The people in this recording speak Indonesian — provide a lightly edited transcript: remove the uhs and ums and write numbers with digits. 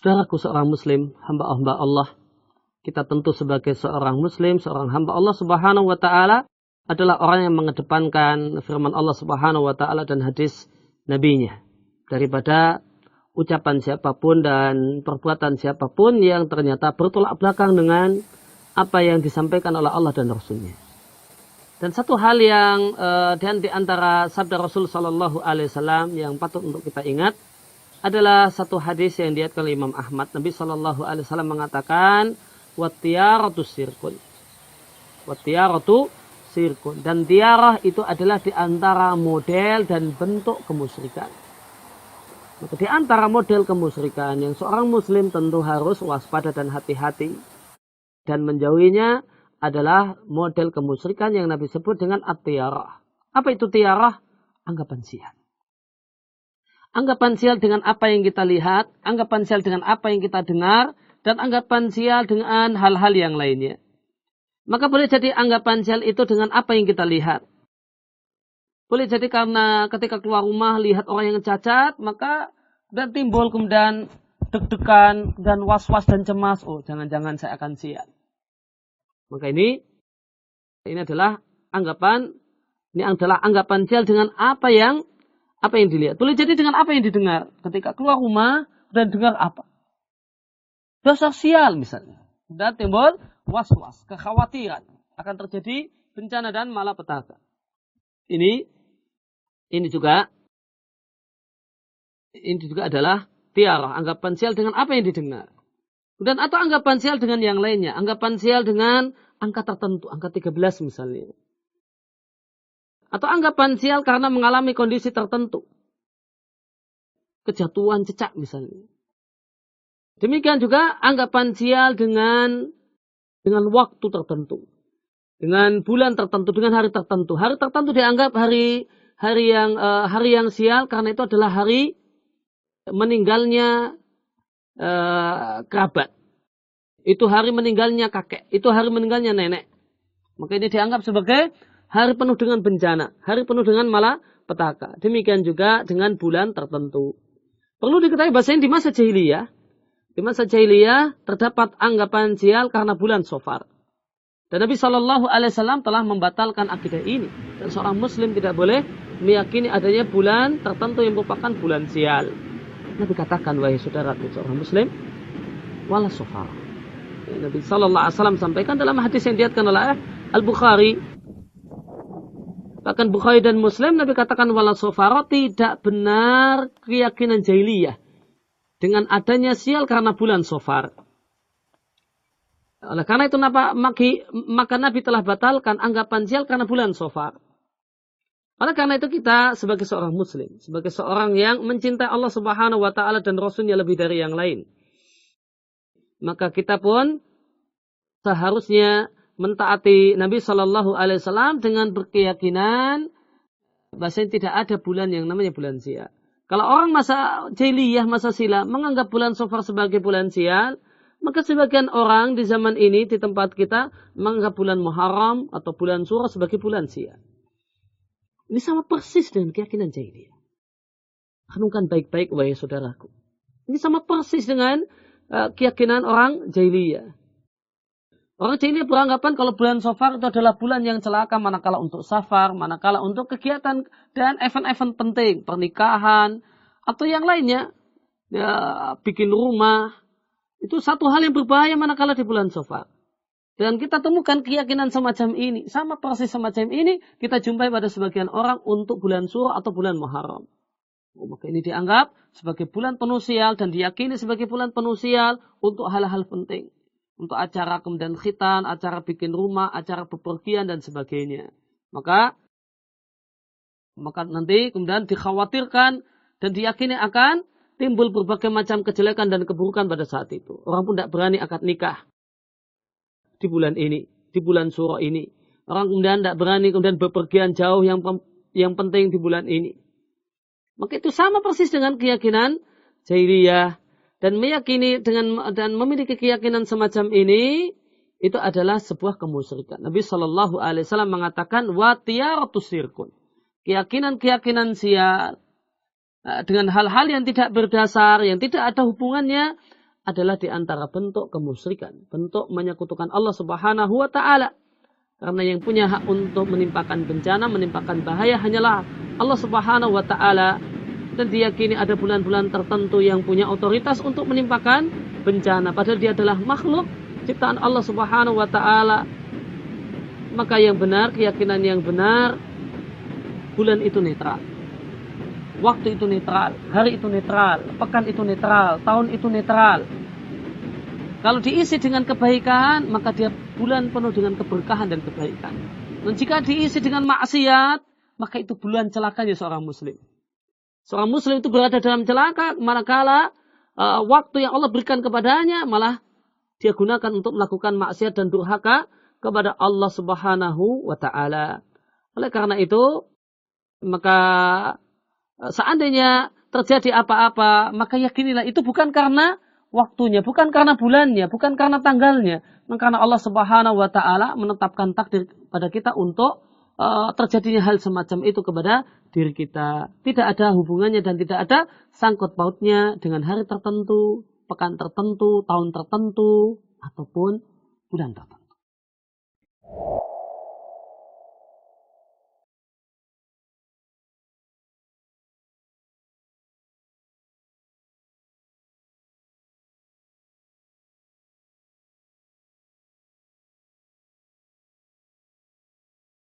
Saudaraku seorang muslim, hamba-hamba Allah, kita tentu sebagai seorang muslim, seorang hamba Allah Subhanahu wa taala adalah orang yang mengedepankan firman Allah Subhanahu wa taala dan hadis nabinya daripada ucapan siapapun dan perbuatan siapapun yang ternyata bertolak belakang dengan apa yang disampaikan oleh Allah dan Rasulnya. Dan satu hal yang dan di antara sabda Rasul Sallallahu Alaihi Wasallam yang patut untuk kita ingat adalah satu hadis yang diriwayatkan oleh Imam Ahmad. Nabi Sallallahu Alaihi Wasallam mengatakan, "Wattiyaratu sirkun." Wattiyaratu sirkun. Dan tiarah itu adalah di antara model dan bentuk kemusyrikan. Maka di antara model kemusyrikan yang seorang muslim tentu harus waspada dan hati-hati dan menjauhinya adalah model kemusyrikan yang Nabi sebut dengan at-tiarah. Apa itu tiarah? Anggapan sial. Anggapan sial dengan apa yang kita lihat, anggapan sial dengan apa yang kita dengar, dan anggapan sial dengan hal-hal yang lainnya. Maka boleh jadi anggapan sial itu dengan apa yang kita lihat. Boleh jadi karena ketika keluar rumah lihat orang yang cacat, maka dan timbul kemudian deg-degan dan was-was dan cemas. Oh, jangan-jangan saya akan sial. Maka ini adalah anggapan sial dengan apa yang dilihat. Boleh jadi dengan apa yang didengar. Ketika keluar rumah dan dengar apa. Dosa sial misalnya. Dan timbul was-was, kekhawatiran. Akan terjadi bencana dan malapetaka. Ini juga adalah tiarah. Anggapan sial dengan apa yang didengar. Dan atau anggapan sial dengan yang lainnya. Anggapan sial dengan angka tertentu. Angka 13 misalnya. Atau anggapan sial karena mengalami kondisi tertentu. Kejatuhan cecak misalnya. Demikian juga anggapan sial dengan waktu tertentu. Dengan bulan tertentu, dengan hari tertentu. Hari tertentu dianggap hari yang sial karena itu adalah hari meninggalnya kerabat. Itu hari meninggalnya kakek. Itu hari meninggalnya nenek. Maka ini dianggap sebagai hari penuh dengan bencana. Hari penuh dengan malapetaka. Demikian juga dengan bulan tertentu. Perlu diketahui bahasanya di masa jahiliyah. Di masa jahiliyah terdapat anggapan sial karena bulan Safar. Dan Nabi Shallallahu Alaihi Wasallam telah membatalkan akidah ini. Dan seorang muslim tidak boleh meyakini adanya bulan tertentu yang merupakan bulan sial. Nabi katakan, wahai saudaraku seorang muslim, wala Safar. Nabi Shallallahu Alaihi Wasallam sampaikan dalam hadis yang diriwayatkan oleh Al-Bukhari. Bahkan Bukhari dan Muslim, Nabi katakan wala Safar, tidak benar keyakinan jahiliyah dengan adanya sial karena bulan Safar. Oleh karena itu maka Nabi telah batalkan anggapan sial karena bulan Safar. Oleh karena itu kita sebagai seorang muslim, sebagai seorang yang mencintai Allah Subhanahu wa taala dan Rasulnya lebih dari yang lain, maka kita pun seharusnya mentaati Nabi Shallallahu Alaihi Wasallam dengan berkeyakinan bahwasanya tidak ada bulan yang namanya bulan sial. Kalau orang masa jahiliyah, masa silam menganggap bulan Safar sebagai bulan sial, maka sebagian orang di zaman ini di tempat kita menganggap bulan Muharram atau bulan Syura sebagai bulan sial. Ini sama persis dengan keyakinan jahiliyah. Renungkan baik-baik wahai saudaraku. Ini sama persis dengan keyakinan orang jahiliyah. Orang jahiliyah beranggapan kalau bulan Safar itu adalah bulan yang celaka manakala untuk safar, manakala untuk kegiatan dan event-event penting, pernikahan atau yang lainnya, ya, bikin rumah. Itu satu hal yang berbahaya manakala di bulan Safar. Dan kita temukan keyakinan semacam ini, sama persis semacam ini kita jumpai pada sebagian orang untuk bulan Syura atau bulan Muharram. Maka ini dianggap sebagai bulan penuh sial dan diyakini sebagai bulan penuh sial untuk hal-hal penting. Untuk acara kemudian khitan, acara bikin rumah, acara bepergian dan sebagainya. Maka nanti kemudian dikhawatirkan dan diyakini akan timbul berbagai macam kejelekan dan keburukan pada saat itu. Orang pun tidak berani akad nikah di bulan ini, di bulan Syura ini. Orang kemudian tidak berani kemudian bepergian jauh yang penting di bulan ini. Maka itu sama persis dengan keyakinan jahiliyah. Dan meyakini dan memiliki keyakinan semacam ini, itu adalah sebuah kemusyrikan. Nabi Shallallahu Alaihi Wasallam mengatakan watiyaratu sirkun. Keyakinan sial dengan hal-hal yang tidak berdasar, yang tidak ada hubungannya adalah di antara bentuk kemusyrikan, bentuk menyekutukan Allah Subhanahu wa taala. Karena yang punya hak untuk menimpakan bencana, menimpakan bahaya hanyalah Allah Subhanahu wa taala, dan diyakini ada bulan-bulan tertentu yang punya otoritas untuk menimpakan bencana, padahal dia adalah makhluk ciptaan Allah Subhanahu wa taala. Maka yang benar, keyakinan yang benar, bulan itu netral, waktu itu netral, hari itu netral, pekan itu netral, tahun itu netral. Kalau diisi dengan kebaikan, maka dia bulan penuh dengan keberkahan dan kebaikan. Dan jika diisi dengan maksiat, maka itu bulan celakanya seorang muslim. Seorang muslim itu berada dalam celaka manakala waktu yang Allah berikan kepadanya malah dia gunakan untuk melakukan maksiat dan durhaka kepada Allah Subhanahu wa taala. Oleh karena itu, maka seandainya terjadi apa-apa, maka yakinilah itu bukan karena waktunya, bukan karena bulannya, bukan karena tanggalnya, karena Allah Subhanahu wa taala menetapkan takdir pada kita untuk terjadinya hal semacam itu kepada diri kita. Tidak ada hubungannya dan tidak ada sangkut pautnya dengan hari tertentu, pekan tertentu, tahun tertentu, ataupun bulan tertentu.